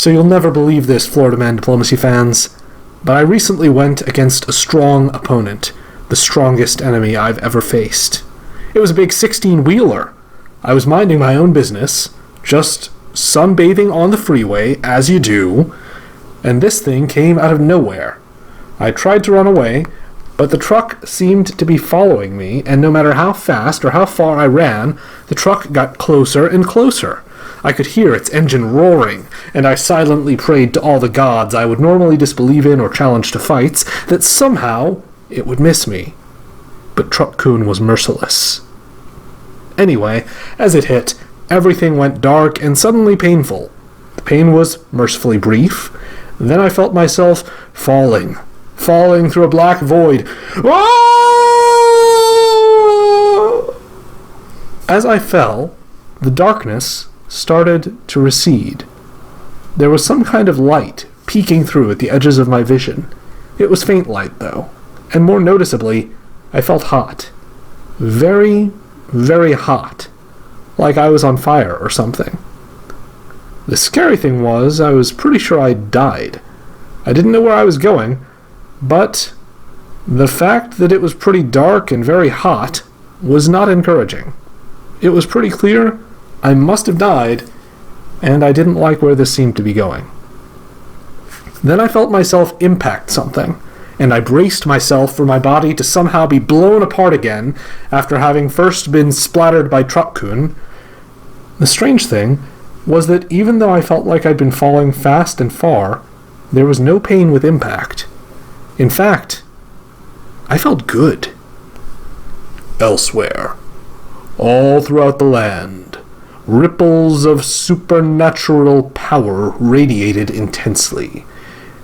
So you'll never believe this, Florida Man Diplomacy fans, but I recently went against a strong opponent, the strongest enemy I've ever faced. It was a big 16-wheeler. I was minding my own business, just sunbathing on the freeway, as you do, and this thing came out of nowhere. I tried to run away, but the truck seemed to be following me, and no matter how fast or how far I ran, the truck got closer and closer. I could hear its engine roaring, and I silently prayed to all the gods I would normally disbelieve in or challenge to fights that somehow it would miss me. But Truck-kun was merciless. Anyway, as it hit, everything went dark and suddenly painful. The pain was mercifully brief. Then I felt myself falling through a black void. As I fell, the darkness started to recede. There was some kind of light peeking through at the edges of my vision. It was faint light, though, and more noticeably, I felt hot. Very, very hot. Like I was on fire or something. The scary thing was, I was pretty sure I'd died. I didn't know where I was going, but the fact that it was pretty dark and very hot was not encouraging. It was pretty clear I must have died, and I didn't like where this seemed to be going. Then I felt myself impact something, and I braced myself for my body to somehow be blown apart again after having first been splattered by Truck-kun. The strange thing was that even though I felt like I'd been falling fast and far, there was no pain with impact. In fact, I felt good. Elsewhere, all throughout the land, ripples of supernatural power radiated intensely,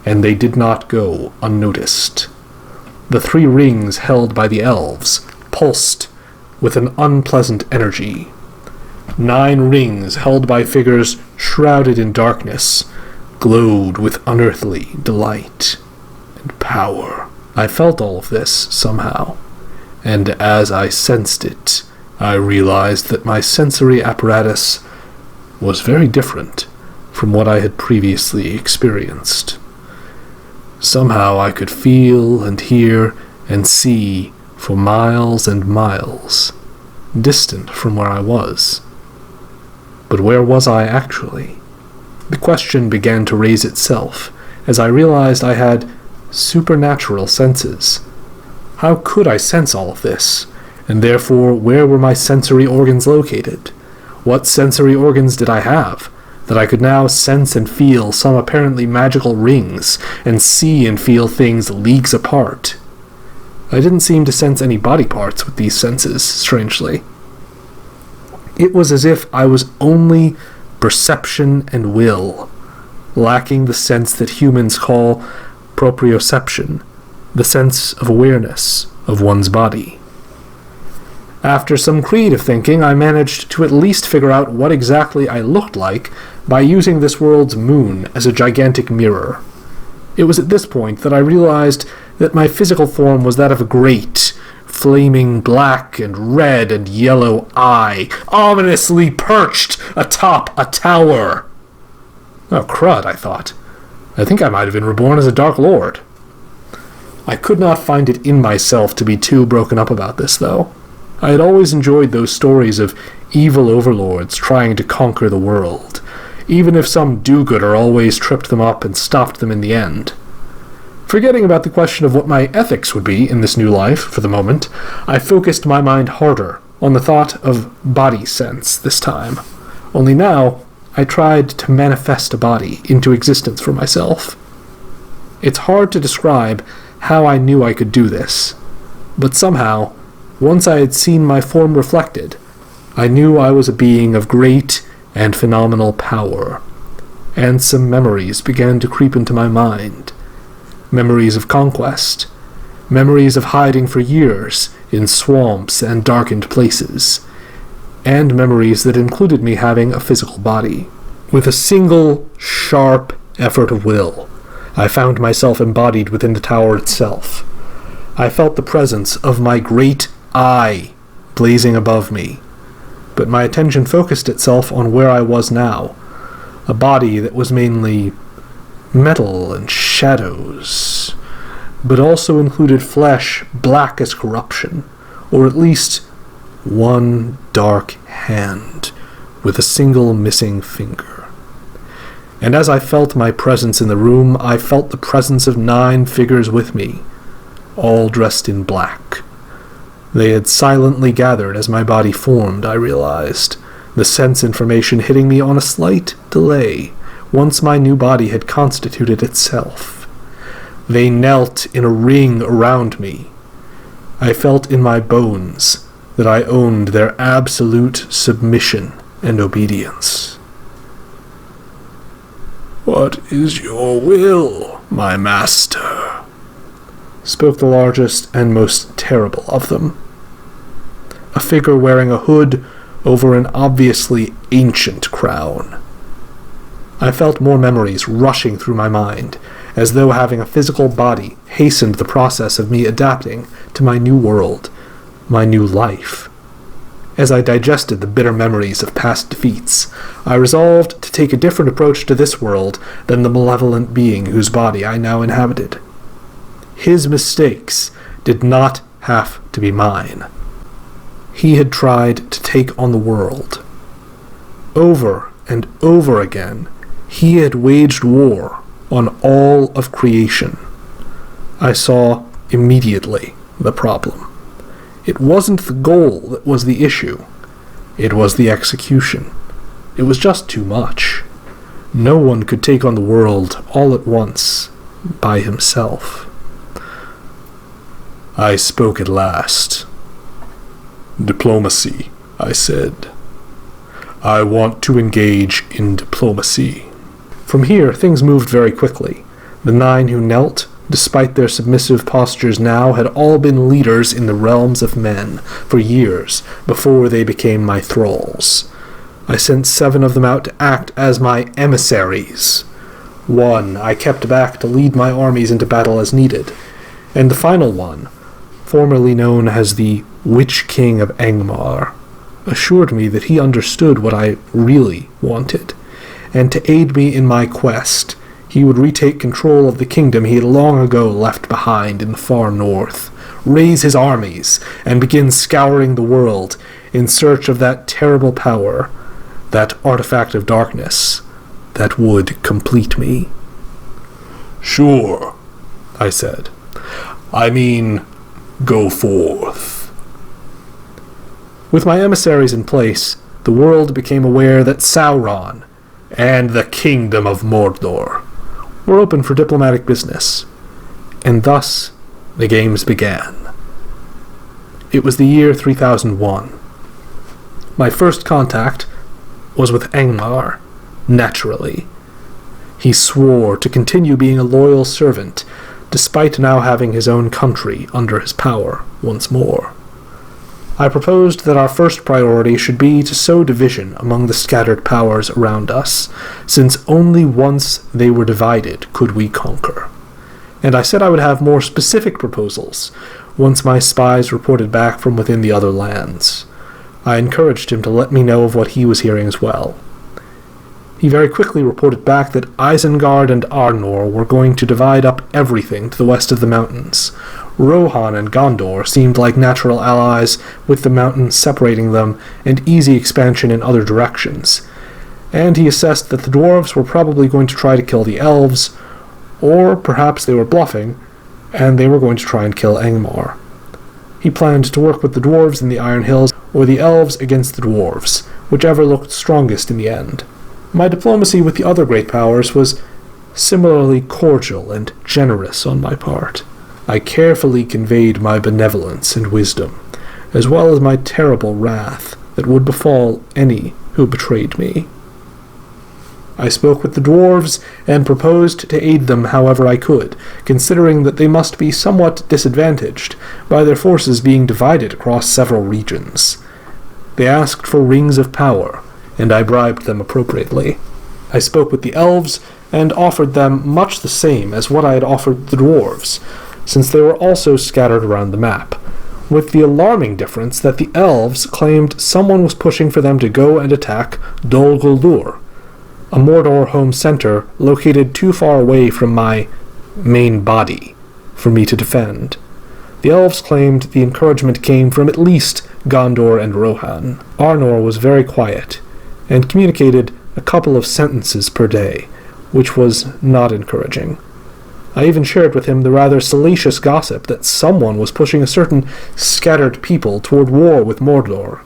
and they did not go unnoticed. The 3 rings held by the elves pulsed with an unpleasant energy. 9 rings held by figures shrouded in darkness glowed with unearthly delight and power. I felt all of this somehow, and as I sensed it, I realized that my sensory apparatus was very different from what I had previously experienced. Somehow I could feel and hear and see for miles and miles, distant from where I was. But where was I actually? The question began to raise itself as I realized I had supernatural senses. How could I sense all of this? And therefore, where were my sensory organs located? What sensory organs did I have, that I could now sense and feel some apparently magical rings, and see and feel things leagues apart? I didn't seem to sense any body parts with these senses, strangely. It was as if I was only perception and will, lacking the sense that humans call proprioception, the sense of awareness of one's body. After some creative thinking, I managed to at least figure out what exactly I looked like by using this world's moon as a gigantic mirror. It was at this point that I realized that my physical form was that of a great, flaming black and red and yellow eye, ominously perched atop a tower. Oh, crud, I thought. I think I might have been reborn as a Dark Lord. I could not find it in myself to be too broken up about this, though. I had always enjoyed those stories of evil overlords trying to conquer the world, even if some do-gooder always tripped them up and stopped them in the end. Forgetting about the question of what my ethics would be in this new life for the moment, I focused my mind harder on the thought of body sense this time. Only now, I tried to manifest a body into existence for myself. It's hard to describe how I knew I could do this, but somehow, once I had seen my form reflected, I knew I was a being of great and phenomenal power, and some memories began to creep into my mind. Memories of conquest, memories of hiding for years in swamps and darkened places, and memories that included me having a physical body. With a single, sharp effort of will, I found myself embodied within the tower itself. I felt the presence of my great eye blazing above me, but my attention focused itself on where I was now. a body that was mainly metal and shadows, but also included flesh black as corruption, or at least one dark hand with a single missing finger. And as I felt my presence in the room, I felt the presence of 9 figures with me, all dressed in black. They had silently gathered as my body formed, I realized, the sense information hitting me on a slight delay once my new body had constituted itself. They knelt in a ring around me. I felt in my bones that I owned their absolute submission and obedience. "What is your will, my master?" spoke the largest and most terrible of them. A figure wearing a hood over an obviously ancient crown. I felt more memories rushing through my mind, as though having a physical body hastened the process of me adapting to my new world, my new life. As I digested the bitter memories of past defeats, I resolved to take a different approach to this world than the malevolent being whose body I now inhabited. His mistakes did not have to be mine. He had tried to take on the world. Over and over again, he had waged war on all of creation. I saw immediately the problem. It wasn't the goal that was the issue. It was the execution. It was just too much. No one could take on the world all at once, by himself. I spoke at last. "Diplomacy," I said. "I want to engage in diplomacy." From here, things moved very quickly. The 9 who knelt, despite their submissive postures now, had all been leaders in the realms of men for years before they became my thralls. I sent 7 of them out to act as my emissaries. 1 I kept back to lead my armies into battle as needed, and the final one, formerly known as the Witch King of Angmar, assured me that he understood what I really wanted, and to aid me in my quest, he would retake control of the kingdom he had long ago left behind in the far north, raise his armies, and begin scouring the world in search of that terrible power, that artifact of darkness, that would complete me. "Sure," I said. "I mean, go forth." With my emissaries in place, the world became aware that Sauron and the Kingdom of Mordor were open for diplomatic business, and thus the games began. It was the year 3001. My first contact was with Angmar, naturally. He swore to continue being a loyal servant, despite now having his own country under his power once more. I proposed that our first priority should be to sow division among the scattered powers around us, since only once they were divided could we conquer. And I said I would have more specific proposals once my spies reported back from within the other lands. I encouraged him to let me know of what he was hearing as well. He very quickly reported back that Isengard and Arnor were going to divide up everything to the west of the mountains. Rohan and Gondor seemed like natural allies, with the mountains separating them and easy expansion in other directions. And he assessed that the dwarves were probably going to try to kill the elves, or perhaps they were bluffing, and they were going to try and kill Angmar. He planned to work with the dwarves in the Iron Hills, or the elves against the dwarves, whichever looked strongest in the end. My diplomacy with the other great powers was similarly cordial and generous on my part. I carefully conveyed my benevolence and wisdom, as well as my terrible wrath that would befall any who betrayed me. I spoke with the dwarves and proposed to aid them however I could, considering that they must be somewhat disadvantaged by their forces being divided across several regions. They asked for rings of power, and I bribed them appropriately. I spoke with the elves and offered them much the same as what I had offered the dwarves, since they were also scattered around the map, with the alarming difference that the elves claimed someone was pushing for them to go and attack Dol Guldur, a Mordor home center located too far away from my main body for me to defend. The elves claimed the encouragement came from at least Gondor and Rohan. Arnor was very quiet, and communicated a couple of sentences per day, which was not encouraging. I even shared with him the rather salacious gossip that someone was pushing a certain scattered people toward war with Mordor,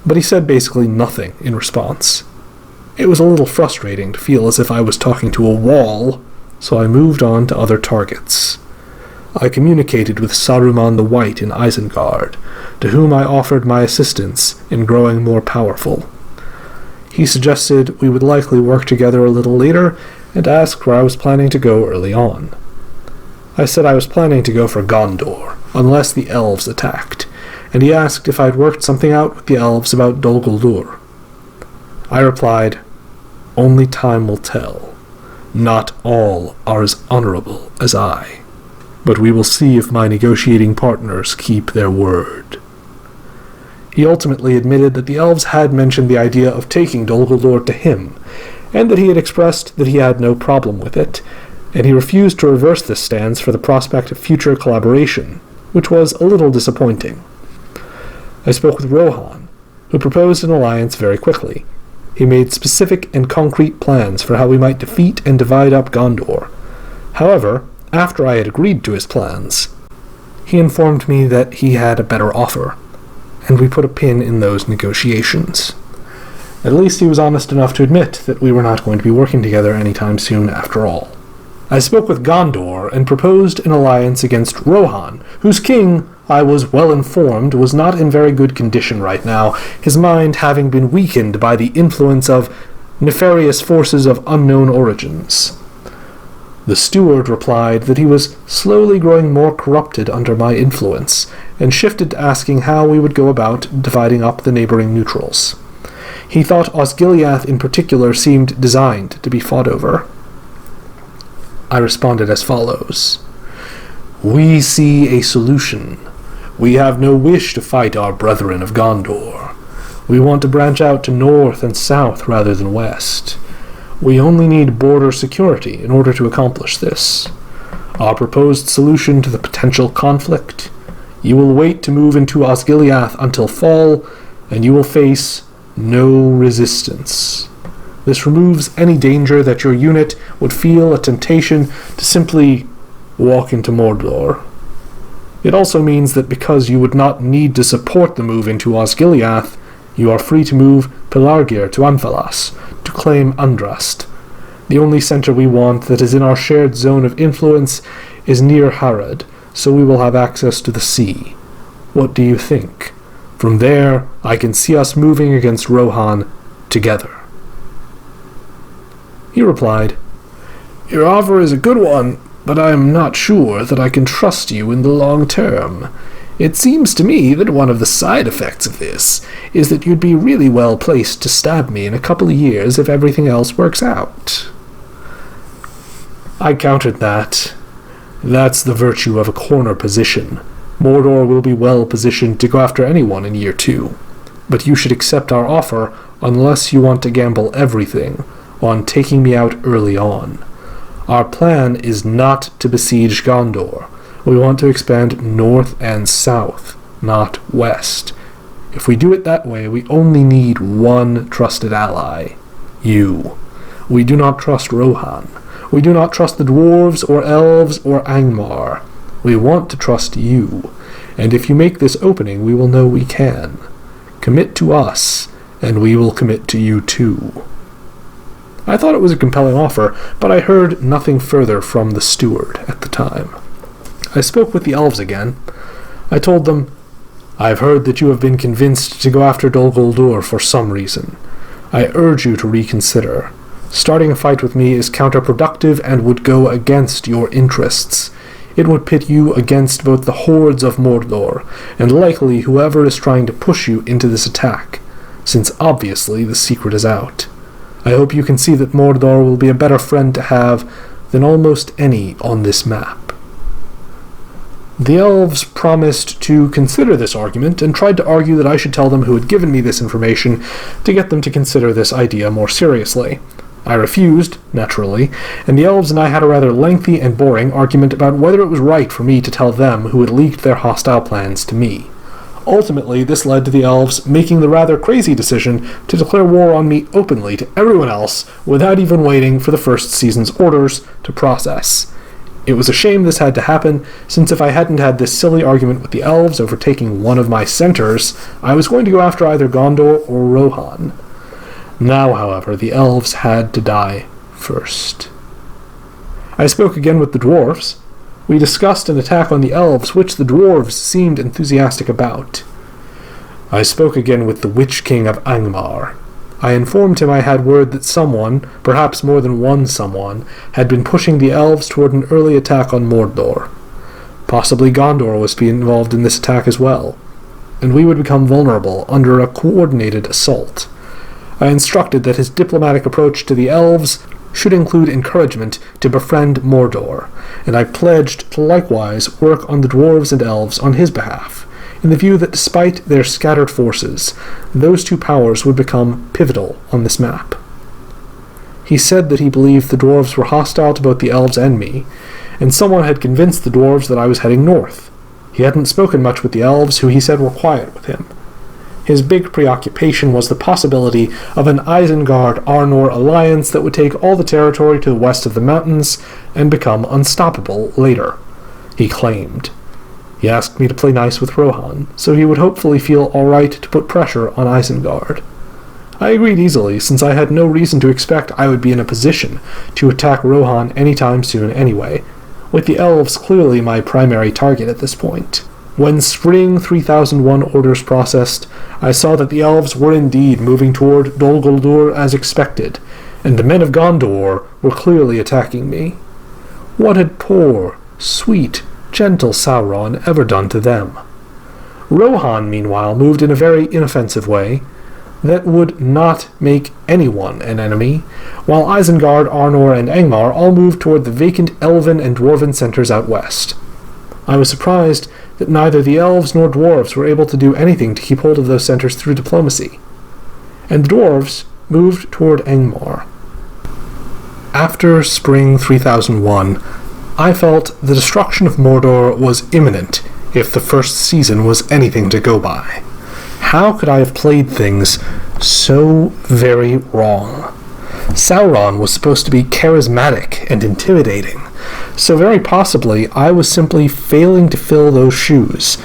but he said basically nothing in response. It was a little frustrating to feel as if I was talking to a wall, so I moved on to other targets. I communicated with Saruman the White in Isengard, to whom I offered my assistance in growing more powerful. He suggested we would likely work together a little later, and asked where I was planning to go early on. I said I was planning to go for Gondor, unless the elves attacked, and he asked if I'd worked something out with the elves about Dol Guldur. I replied, "Only time will tell. Not all are as honorable as I, but we will see if my negotiating partners keep their word." He ultimately admitted that the elves had mentioned the idea of taking Dol Guldur to him, and that he had expressed that he had no problem with it, and he refused to reverse this stance for the prospect of future collaboration, which was a little disappointing. I spoke with Rohan, who proposed an alliance very quickly. He made specific and concrete plans for how we might defeat and divide up Gondor. However, after I had agreed to his plans, he informed me that he had a better offer, and we put a pin in those negotiations. At least he was honest enough to admit that we were not going to be working together anytime soon after all. I spoke with Gondor and proposed an alliance against Rohan, whose king, I was well informed, was not in very good condition right now, his mind having been weakened by the influence of nefarious forces of unknown origins. The steward replied that he was slowly growing more corrupted under my influence, and shifted to asking how we would go about dividing up the neighboring neutrals. He thought Osgiliath in particular seemed designed to be fought over. I responded as follows. "We see a solution. We have no wish to fight our brethren of Gondor. We want to branch out to north and south rather than west. We only need border security in order to accomplish this. Our proposed solution to the potential conflict: you will wait to move into Osgiliath until fall, and you will face no resistance. This removes any danger that your unit would feel a temptation to simply walk into Mordor. It also means that because you would not need to support the move into Osgiliath, you are free to move Pelargir to Anfalas, to claim Undrast. The only center we want that is in our shared zone of influence is near Harad, so we will have access to the sea. What do you think? From there, I can see us moving against Rohan together." He replied, "Your offer is a good one, but I am not sure that I can trust you in the long term. It seems to me that one of the side effects of this is that you'd be really well placed to stab me in a couple of years if everything else works out." I countered that. That's the virtue of a corner position. Mordor will be well positioned to go after anyone in year 2, but you should accept our offer unless you want to gamble everything on taking me out early on. Our plan is not to besiege Gondor. We want to expand north and south, not west. If we do it that way, we only need one trusted ally: you. We do not trust Rohan. We do not trust the dwarves or elves or Angmar. We want to trust you, and if you make this opening, we will know we can. Commit to us, and we will commit to you too. I thought it was a compelling offer, but I heard nothing further from the steward at the time. I spoke with the elves again. I told them, "I've heard that you have been convinced to go after Dol Guldur for some reason. I urge you to reconsider. Starting a fight with me is counterproductive and would go against your interests. It would pit you against both the hordes of Mordor, and likely whoever is trying to push you into this attack, since obviously the secret is out. I hope you can see that Mordor will be a better friend to have than almost any on this map." The elves promised to consider this argument, and tried to argue that I should tell them who had given me this information to get them to consider this idea more seriously. I refused, naturally, and the elves and I had a rather lengthy and boring argument about whether it was right for me to tell them who had leaked their hostile plans to me. Ultimately, this led to the elves making the rather crazy decision to declare war on me openly to everyone else without even waiting for the first season's orders to process. It was a shame this had to happen, since if I hadn't had this silly argument with the elves over taking one of my centers, I was going to go after either Gondor or Rohan. Now, however, the elves had to die first. I spoke again with the dwarves. We discussed an attack on the elves, which the dwarves seemed enthusiastic about. I spoke again with the Witch King of Angmar. I informed him I had word that someone, perhaps more than one someone, had been pushing the elves toward an early attack on Mordor. Possibly Gondor was being involved in this attack as well, and we would become vulnerable under a coordinated assault. I instructed that his diplomatic approach to the elves should include encouragement to befriend Mordor, and I pledged to likewise work on the dwarves and elves on his behalf, in the view that despite their scattered forces, those two powers would become pivotal on this map. He said that he believed the dwarves were hostile to both the elves and me, and someone had convinced the dwarves that I was heading north. He hadn't spoken much with the elves, who he said were quiet with him. His big preoccupation was the possibility of an Isengard-Arnor alliance that would take all the territory to the west of the mountains and become unstoppable later, he claimed. He asked me to play nice with Rohan, so he would hopefully feel all right to put pressure on Isengard. I agreed easily, since I had no reason to expect I would be in a position to attack Rohan any time soon anyway, with the elves clearly my primary target at this point. When Spring 3001 orders processed, I saw that the elves were indeed moving toward Dol Guldur as expected, and the men of Gondor were clearly attacking me. What had poor, sweet, gentle Sauron ever done to them? Rohan, meanwhile, moved in a very inoffensive way that would not make anyone an enemy, while Isengard, Arnor, and Angmar all moved toward the vacant elven and dwarven centers out west. I was surprised that neither the elves nor dwarves were able to do anything to keep hold of those centers through diplomacy, and the dwarves moved toward Angmar. After Spring 3001, I felt the destruction of Mordor was imminent if the first season was anything to go by. How could I have played things so very wrong? Sauron was supposed to be charismatic and intimidating, so very possibly I was simply failing to fill those shoes,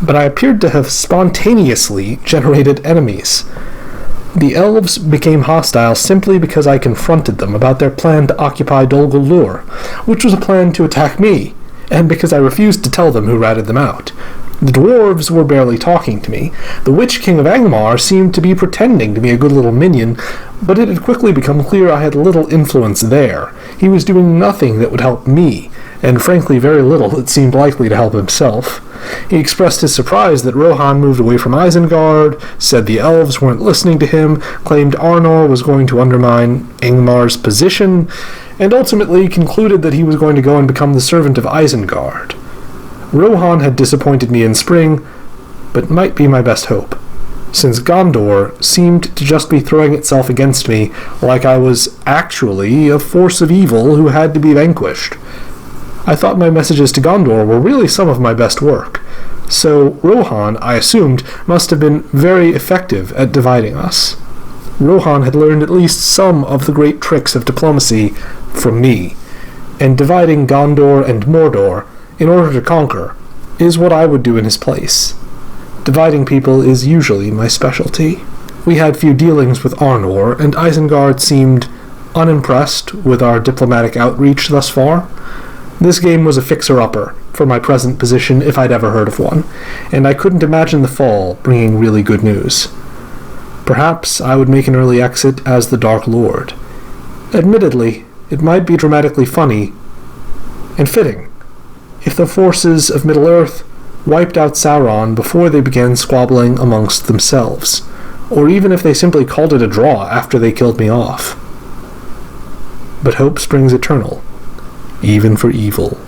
but I appeared to have spontaneously generated enemies. The elves became hostile simply because I confronted them about their plan to occupy Dol Guldur, which was a plan to attack me, and because I refused to tell them who ratted them out. The dwarves were barely talking to me. The Witch King of Angmar seemed to be pretending to be a good little minion, but it had quickly become clear I had little influence there. He was doing nothing that would help me, and frankly very little that seemed likely to help himself. He expressed his surprise that Rohan moved away from Isengard, said the elves weren't listening to him, claimed Arnor was going to undermine Angmar's position, and ultimately concluded that he was going to go and become the servant of Isengard. Rohan had disappointed me in spring, but might be my best hope, since Gondor seemed to just be throwing itself against me like I was actually a force of evil who had to be vanquished. I thought my messages to Gondor were really some of my best work, so Rohan, I assumed, must have been very effective at dividing us. Rohan had learned at least some of the great tricks of diplomacy from me, and dividing Gondor and Mordor in order to conquer is what I would do in his place. Dividing people is usually my specialty. We had few dealings with Arnor, and Isengard seemed unimpressed with our diplomatic outreach thus far. This game was a fixer-upper for my present position if I'd ever heard of one, and I couldn't imagine the fall bringing really good news. Perhaps I would make an early exit as the Dark Lord. Admittedly, it might be dramatically funny and fitting if the forces of Middle-earth wiped out Sauron before they began squabbling amongst themselves, or even if they simply called it a draw after they killed me off. But hope springs eternal, even for evil.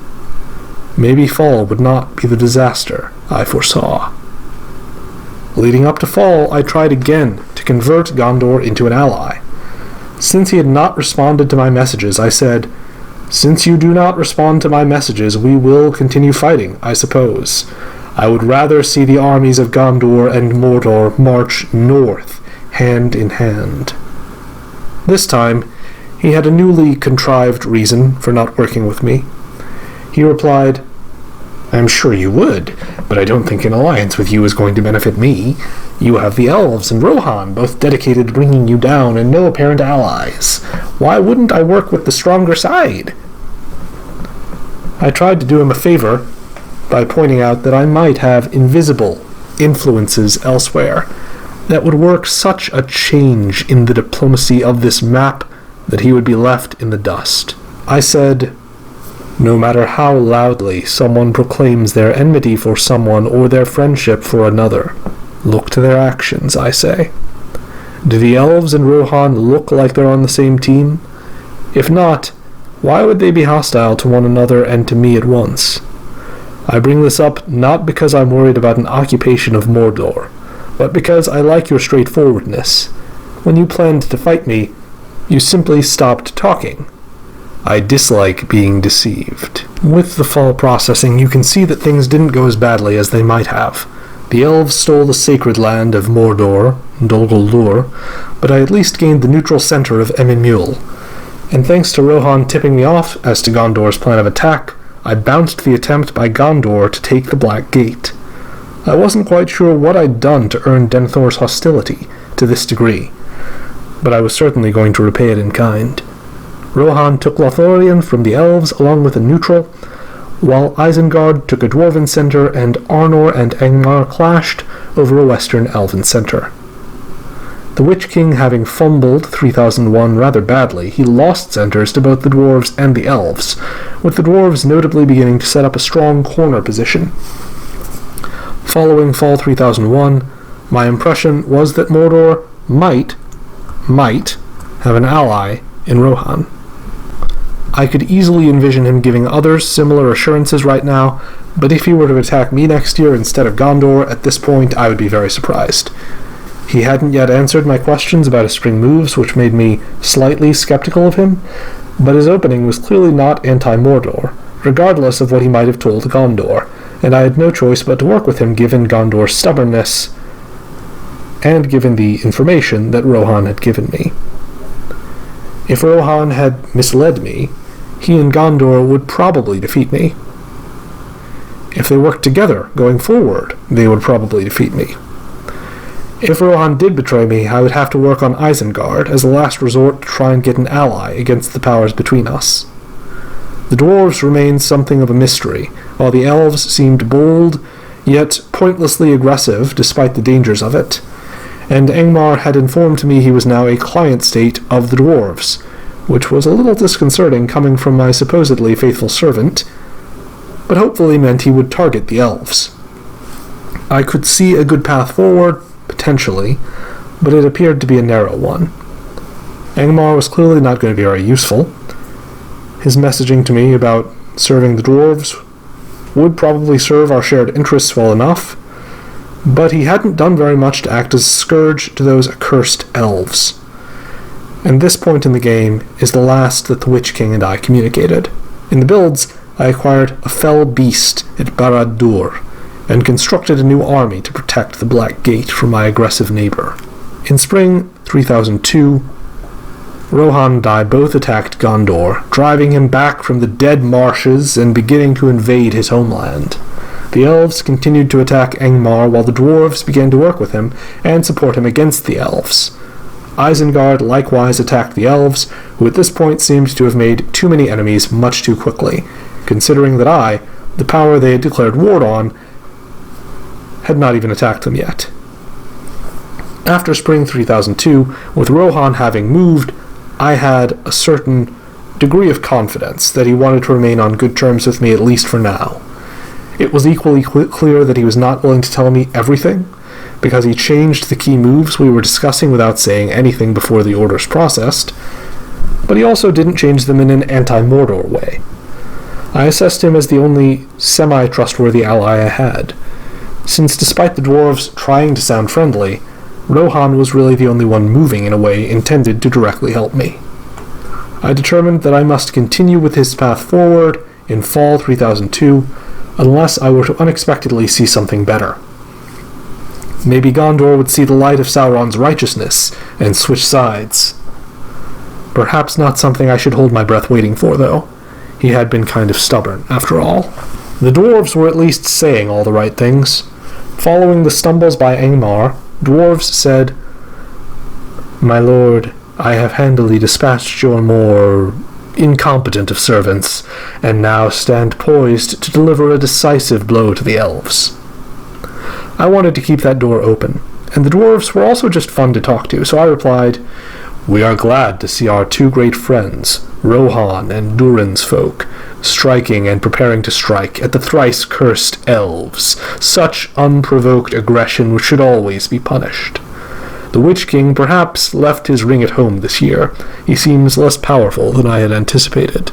Maybe fall would not be the disaster I foresaw. Leading up to fall, I tried again to convert Gondor into an ally. Since he had not responded to my messages, I said, "Since you do not respond to my messages, we will continue fighting, I suppose. I would rather see the armies of Gondor and Mordor march north, hand in hand." This time, he had a newly contrived reason for not working with me. He replied, "I'm sure you would, but I don't think an alliance with you is going to benefit me. You have the elves and Rohan, both dedicated to bringing you down, and no apparent allies. Why wouldn't I work with the stronger side?" I tried to do him a favor by pointing out that I might have invisible influences elsewhere that would work such a change in the diplomacy of this map that he would be left in the dust. I said, "No matter how loudly someone proclaims their enmity for someone or their friendship for another, look to their actions, I say. Do the elves and Rohan look like they're on the same team? If not, why would they be hostile to one another and to me at once? I bring this up not because I'm worried about an occupation of Mordor, but because I like your straightforwardness. When you planned to fight me, you simply stopped talking. I dislike being deceived." With the fall processing, you can see that things didn't go as badly as they might have. The elves stole the sacred land of Mordor, Dol Guldur, but I at least gained the neutral center of Emyn Muil. And thanks to Rohan tipping me off as to Gondor's plan of attack, I bounced the attempt by Gondor to take the Black Gate. I wasn't quite sure what I'd done to earn Denethor's hostility to this degree, but I was certainly going to repay it in kind. Rohan took Lothlorien from the elves along with a neutral, while Isengard took a dwarven center and Arnor and Angmar clashed over a western elven center. The Witch King having fumbled 3001 rather badly, he lost centers to both the dwarves and the elves, with the dwarves notably beginning to set up a strong corner position. Following Fall 3001, my impression was that Mordor might have an ally in Rohan. I could easily envision him giving others similar assurances right now, but if he were to attack me next year instead of Gondor, at this point I would be very surprised. He hadn't yet answered my questions about his spring moves, which made me slightly skeptical of him, but his opening was clearly not anti-Mordor, regardless of what he might have told Gondor, and I had no choice but to work with him given Gondor's stubbornness and given the information that Rohan had given me. If Rohan had misled me, he and Gondor would probably defeat me. If they worked together going forward, they would probably defeat me. If Rohan did betray me, I would have to work on Isengard as a last resort to try and get an ally against the powers between us. The dwarves remained something of a mystery, while the elves seemed bold, yet pointlessly aggressive despite the dangers of it, and Angmar had informed me he was now a client state of the dwarves, which was a little disconcerting coming from my supposedly faithful servant, but hopefully meant he would target the elves. I could see a good path forward, potentially, but it appeared to be a narrow one. Angmar was clearly not going to be very useful. His messaging to me about serving the dwarves would probably serve our shared interests well enough, but he hadn't done very much to act as a scourge to those accursed elves. And this point in the game is the last that the Witch King and I communicated. In the builds, I acquired a fell beast at Barad-dûr, and constructed a new army to protect the Black Gate from my aggressive neighbor. In spring 3002, Rohan and I both attacked Gondor, driving him back from the dead marshes and beginning to invade his homeland. The elves continued to attack Angmar while the dwarves began to work with him and support him against the elves. Isengard likewise attacked the elves, who at this point seemed to have made too many enemies much too quickly, considering that I, the power they had declared war on, had not even attacked them yet. After spring 3002, with Rohan having moved, I had a certain degree of confidence that he wanted to remain on good terms with me at least for now. It was equally clear that he was not willing to tell me everything, because he changed the key moves we were discussing without saying anything before the orders processed, but he also didn't change them in an anti-Mordor way. I assessed him as the only semi-trustworthy ally I had, since despite the dwarves trying to sound friendly, Rohan was really the only one moving in a way intended to directly help me. I determined that I must continue with his path forward in fall 3002, unless I were to unexpectedly see something better. Maybe Gondor would see the light of Sauron's righteousness and switch sides. Perhaps not something I should hold my breath waiting for, though. He had been kind of stubborn, after all. The dwarves were at least saying all the right things. Following the stumbles by Angmar, dwarves said, "My lord, I have handily dispatched your more incompetent of servants, and now stand poised to deliver a decisive blow to the elves." I wanted to keep that door open, and the dwarves were also just fun to talk to, so I replied, "We are glad to see our two great friends, Rohan and Durin's folk, striking and preparing to strike at the thrice-cursed elves. Such unprovoked aggression should always be punished. The Witch King perhaps left his ring at home this year. He seems less powerful than I had anticipated.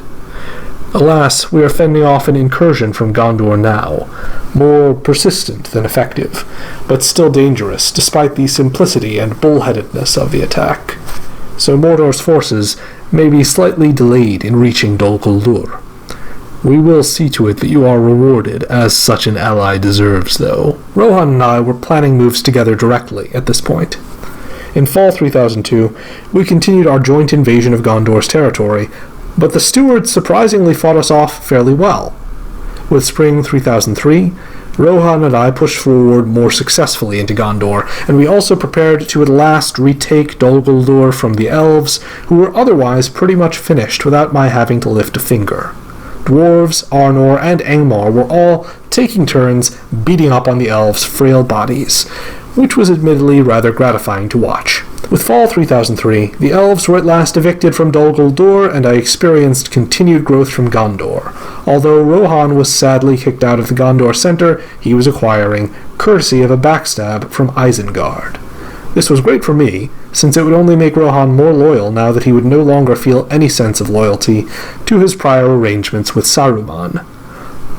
Alas, we are fending off an incursion from Gondor now, more persistent than effective, but still dangerous despite the simplicity and bullheadedness of the attack. So Mordor's forces may be slightly delayed in reaching Dol Guldur. We will see to it that you are rewarded as such an ally deserves, though." Rohan and I were planning moves together directly at this point. In fall 3002, we continued our joint invasion of Gondor's territory, but the stewards surprisingly fought us off fairly well. With spring 3003, Rohan and I pushed forward more successfully into Gondor, and we also prepared to at last retake Dol Guldur from the elves, who were otherwise pretty much finished without my having to lift a finger. Dwarves, Arnor, and Angmar were all taking turns beating up on the elves' frail bodies, which was admittedly rather gratifying to watch. With fall 3003, the elves were at last evicted from Dol Guldur, and I experienced continued growth from Gondor. Although Rohan was sadly kicked out of the Gondor center, he was acquiring, courtesy of a backstab from Isengard. This was great for me, since it would only make Rohan more loyal now that he would no longer feel any sense of loyalty to his prior arrangements with Saruman.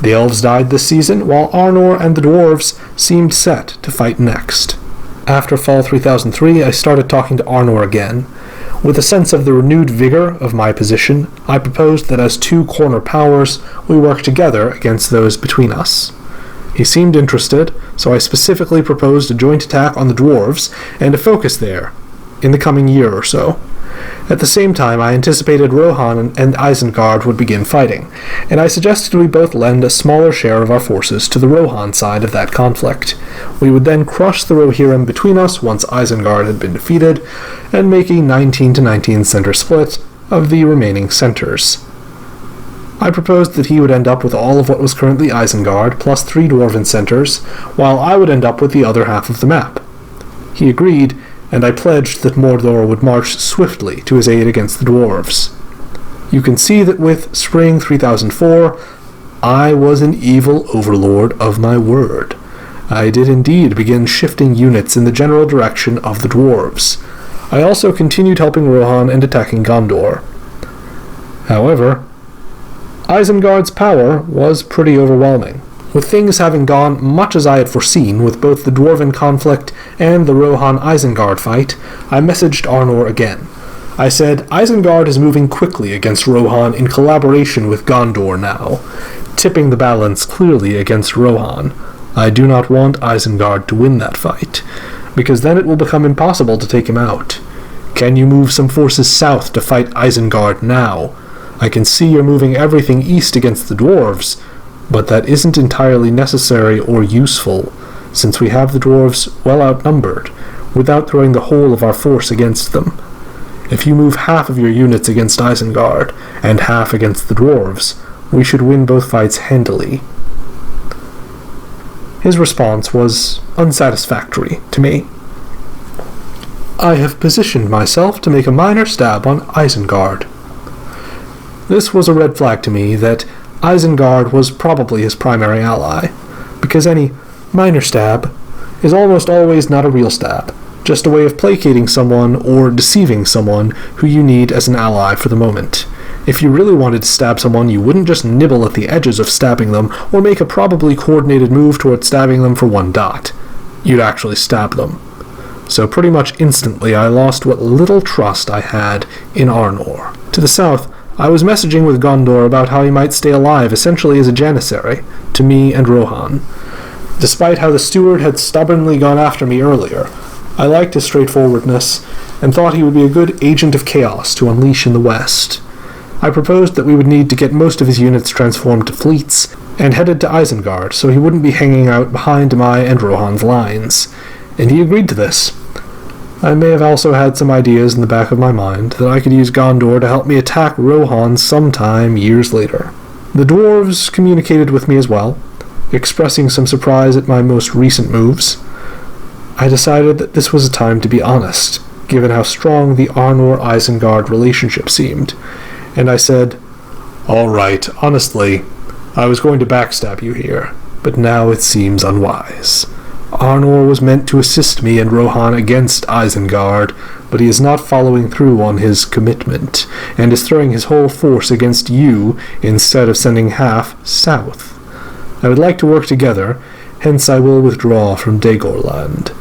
The elves died this season, while Arnor and the dwarves seemed set to fight next. After fall 3003, I started talking to Arnor again. With a sense of the renewed vigor of my position, I proposed that as two corner powers, we work together against those between us. He seemed interested, so I specifically proposed a joint attack on the dwarves and a focus there, in the coming year or so. At the same time, I anticipated Rohan and Isengard would begin fighting, and I suggested we both lend a smaller share of our forces to the Rohan side of that conflict. We would then crush the Rohirrim between us once Isengard had been defeated, and make a 19-19 center split of the remaining centers. I proposed that he would end up with all of what was currently Isengard, plus 3 dwarven centers, while I would end up with the other half of the map. He agreed, and I pledged that Mordor would march swiftly to his aid against the dwarves. You can see that with spring 3004, I was an evil overlord of my word. I did indeed begin shifting units in the general direction of the dwarves. I also continued helping Rohan and attacking Gondor. However, Isengard's power was pretty overwhelming. With things having gone much as I had foreseen with both the Dwarven conflict and the Rohan-Isengard fight, I messaged Arnor again. I said, Isengard is moving quickly against Rohan in collaboration with Gondor now, tipping the balance clearly against Rohan. I do not want Isengard to win that fight, because then it will become impossible to take him out. Can you move some forces south to fight Isengard now? I can see you're moving everything east against the dwarves, but that isn't entirely necessary or useful, since we have the dwarves well outnumbered, without throwing the whole of our force against them. If you move half of your units against Isengard, and half against the dwarves, we should win both fights handily. His response was unsatisfactory to me. I have positioned myself to make a minor stab on Isengard. This was a red flag to me that Isengard was probably his primary ally, because any minor stab is almost always not a real stab, just a way of placating someone or deceiving someone who you need as an ally for the moment. If you really wanted to stab someone, you wouldn't just nibble at the edges of stabbing them or make a probably coordinated move toward stabbing them for one dot. You'd actually stab them. so pretty much instantly I lost what little trust I had in Arnor. To the south, I was messaging with Gondor about how he might stay alive essentially as a janissary to me and Rohan. Despite how the steward had stubbornly gone after me earlier, I liked his straightforwardness and thought he would be a good agent of chaos to unleash in the west. I proposed that we would need to get most of his units transformed to fleets and headed to Isengard so he wouldn't be hanging out behind my and Rohan's lines, and he agreed to this. I may have also had some ideas in the back of my mind that I could use Gondor to help me attack Rohan sometime years later. The dwarves communicated with me as well, expressing some surprise at my most recent moves. I decided that this was a time to be honest, given how strong the Arnor-Isengard relationship seemed, and I said, "All right, honestly, I was going to backstab you here, but now it seems unwise. Arnor was meant to assist me and Rohan against Isengard, but he is not following through on his commitment, and is throwing his whole force against you instead of sending half south. I would like to work together, hence I will withdraw from Dagorland.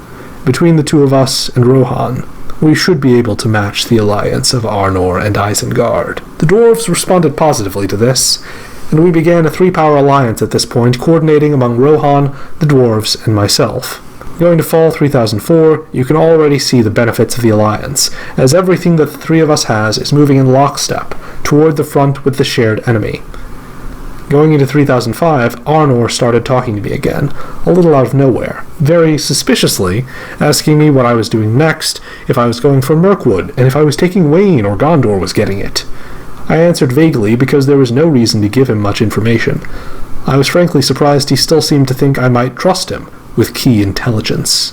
Between the two of us and Rohan, we should be able to match the alliance of Arnor and Isengard." The dwarves responded positively to this, and we began a 3-power alliance at this point, coordinating among Rohan, the dwarves, and myself. Going to Fall 3004, you can already see the benefits of the alliance, as everything that the three of us has is moving in lockstep toward the front with the shared enemy. Going into 3005, Arnor started talking to me again, a little out of nowhere, very suspiciously, asking me what I was doing next, if I was going for Mirkwood, and if I was taking Wayne or Gondor was getting it. I answered vaguely because there was no reason to give him much information. I was frankly surprised he still seemed to think I might trust him with key intelligence.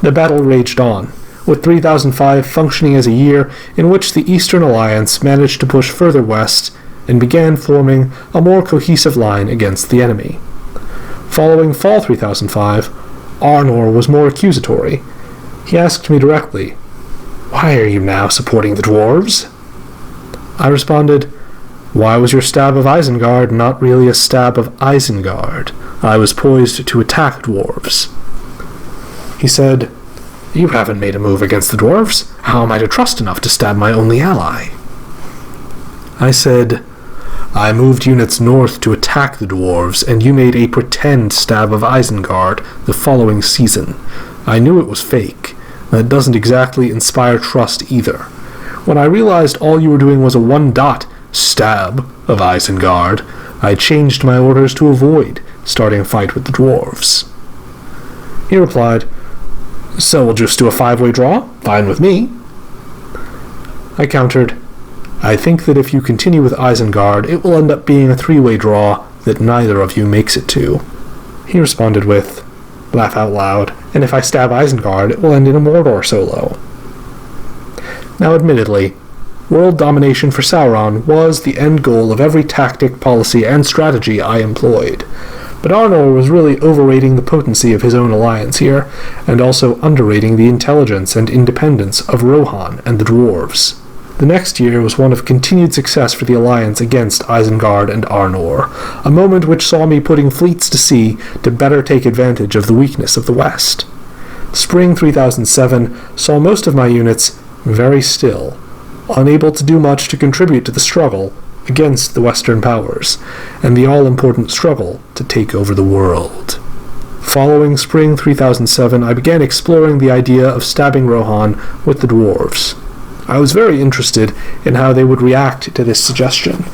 The battle raged on, with 3005 functioning as a year in which the Eastern Alliance managed to push further west and began forming a more cohesive line against the enemy. Following Fall 3005, Arnor was more accusatory. He asked me directly, "Why are you now supporting the dwarves?" I responded, "Why was your stab of Isengard not really a stab of Isengard? I was poised to attack dwarves." He said, "You haven't made a move against the dwarves. How am I to trust enough to stab my only ally?" I said, "I moved units north to attack the dwarves, and you made a pretend stab of Isengard the following season. I knew it was fake. That doesn't exactly inspire trust either. When I realized all you were doing was a 1-dot stab of Isengard, I changed my orders to avoid starting a fight with the dwarves." He replied, "So we'll just do a 5-way draw? Fine with me." I countered, "I think that if you continue with Isengard, it will end up being a 3-way draw that neither of you makes it to." He responded with, "Laugh out loud, and if I stab Isengard, it will end in a Mordor solo." Now admittedly, world domination for Sauron was the end goal of every tactic, policy, and strategy I employed, but Arnor was really overrating the potency of his own alliance here, and also underrating the intelligence and independence of Rohan and the dwarves. The next year was one of continued success for the alliance against Isengard and Arnor, a moment which saw me putting fleets to sea to better take advantage of the weakness of the West. Spring 3007 saw most of my units very still, unable to do much to contribute to the struggle against the Western powers, and the all-important struggle to take over the world. Following Spring 3007, I began exploring the idea of stabbing Rohan with the dwarves. I was very interested in how they would react to this suggestion,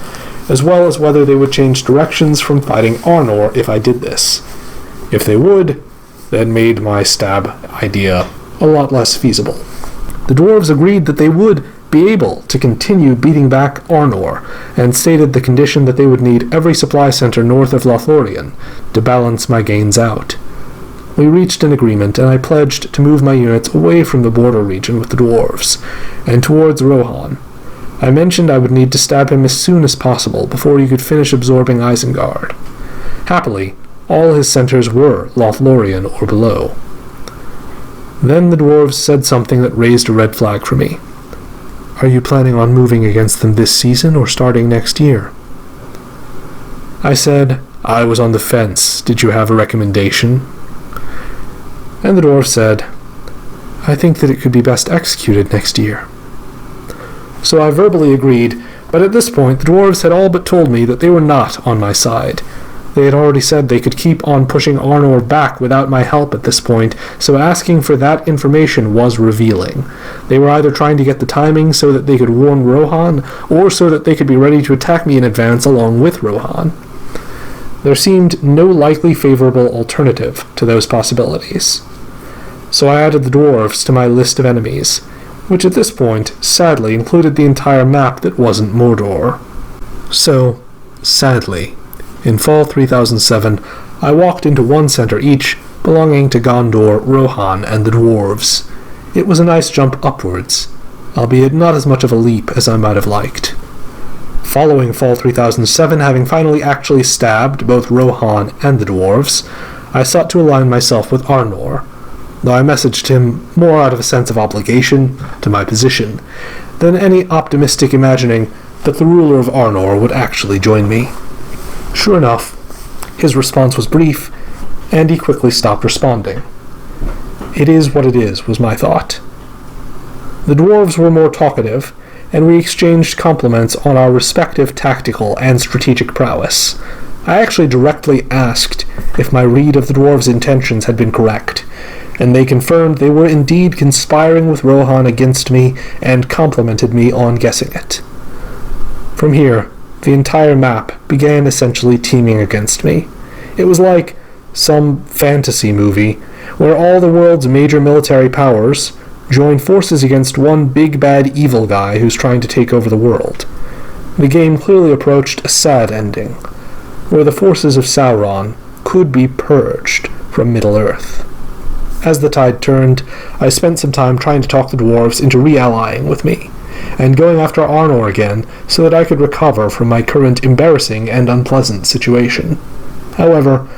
as well as whether they would change directions from fighting Arnor if I did this. If they would, that made my stab idea a lot less feasible. The dwarves agreed that they would be able to continue beating back Arnor, and stated the condition that they would need every supply center north of Lothlorien to balance my gains out. We reached an agreement, and I pledged to move my units away from the border region with the dwarves, and towards Rohan. I mentioned I would need to stab him as soon as possible before he could finish absorbing Isengard. Happily, all his centers were Lothlorien or below. Then the dwarves said something that raised a red flag for me. "Are you planning on moving against them this season or starting next year?" I said, "I was on the fence. Did you have a recommendation?" And the dwarf said, I think that it could be best executed next year." So I verbally agreed, but at this point the dwarves had all but told me that they were not on my side. They had already said they could keep on pushing Arnor back without my help at this point, so asking for that information was revealing. They were either trying to get the timing so that they could warn Rohan, or so that they could be ready to attack me in advance along with Rohan. There seemed no likely favorable alternative to those possibilities. So I added the dwarves to my list of enemies, which at this point, sadly, included the entire map that wasn't Mordor. So, sadly, in fall 3007, I walked into one center each, belonging to Gondor, Rohan, and the dwarves. It was a nice jump upwards, albeit not as much of a leap as I might have liked. Following fall 3007, having finally actually stabbed both Rohan and the dwarves, I sought to align myself with Arnor, though I messaged him more out of a sense of obligation to my position than any optimistic imagining that the ruler of Arnor would actually join me. Sure enough, his response was brief, and he quickly stopped responding. It is what it is, was my thought. The dwarves were more talkative, and we exchanged compliments on our respective tactical and strategic prowess. I actually directly asked if my read of the dwarves' intentions had been correct, and they confirmed they were indeed conspiring with Rohan against me and complimented me on guessing it. From here, the entire map began essentially teaming against me. It was like some fantasy movie where all the world's major military powers join forces against one big bad evil guy who's trying to take over the world. The game clearly approached a sad ending, where the forces of Sauron could be purged from Middle-earth. As the tide turned, I spent some time trying to talk the dwarves into reallying with me, and going after Arnor again so that I could recover from my current embarrassing and unpleasant situation. However,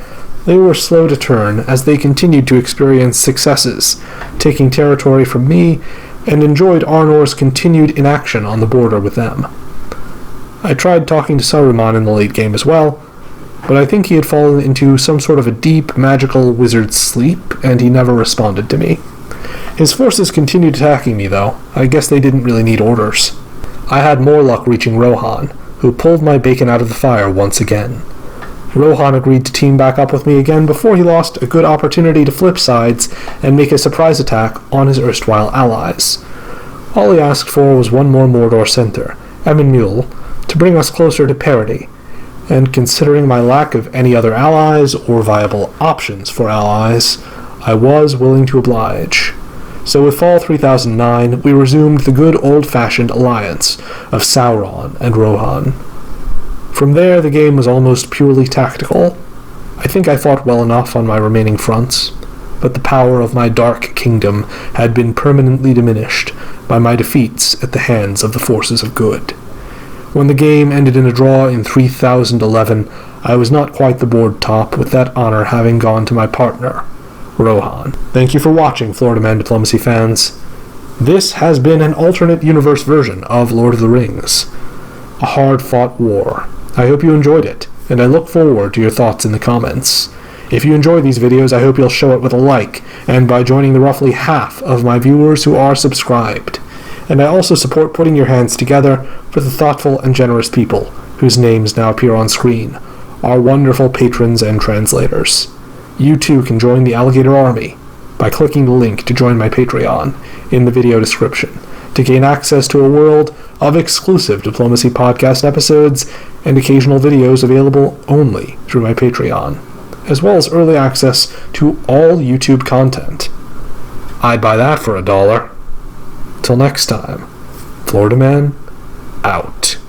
they were slow to turn as they continued to experience successes, taking territory from me, and enjoyed Arnor's continued inaction on the border with them. I tried talking to Saruman in the late game as well, but I think he had fallen into some sort of a deep, magical wizard sleep, and he never responded to me. His forces continued attacking me, though. I guess they didn't really need orders. I had more luck reaching Rohan, who pulled my bacon out of the fire once again. Rohan agreed to team back up with me again before he lost a good opportunity to flip sides and make a surprise attack on his erstwhile allies. All he asked for was one more Mordor center, Emyn to bring us closer to parity, and considering my lack of any other allies or viable options for allies, I was willing to oblige. So with fall 3009, we resumed the good old-fashioned alliance of Sauron and Rohan. From there, the game was almost purely tactical. I think I fought well enough on my remaining fronts, but the power of my Dark Kingdom had been permanently diminished by my defeats at the hands of the forces of good. When the game ended in a draw in 3011, I was not quite the board top, with that honor having gone to my partner, Rohan. Thank you for watching, Florida Man Diplomacy fans. This has been an alternate universe version of Lord of the Rings, a hard-fought war. I hope you enjoyed it, and I look forward to your thoughts in the comments. If you enjoy these videos, I hope you'll show it with a like, and by joining the roughly half of my viewers who are subscribed. And I also support putting your hands together for the thoughtful and generous people whose names now appear on screen, our wonderful patrons and translators. You too can join the Alligator Army by clicking the link to join my Patreon in the video description to gain access to a world of exclusive Diplomacy Podcast episodes and occasional videos available only through my Patreon, as well as early access to all YouTube content. I'd buy that for $1. Till next time, Florida Man, out.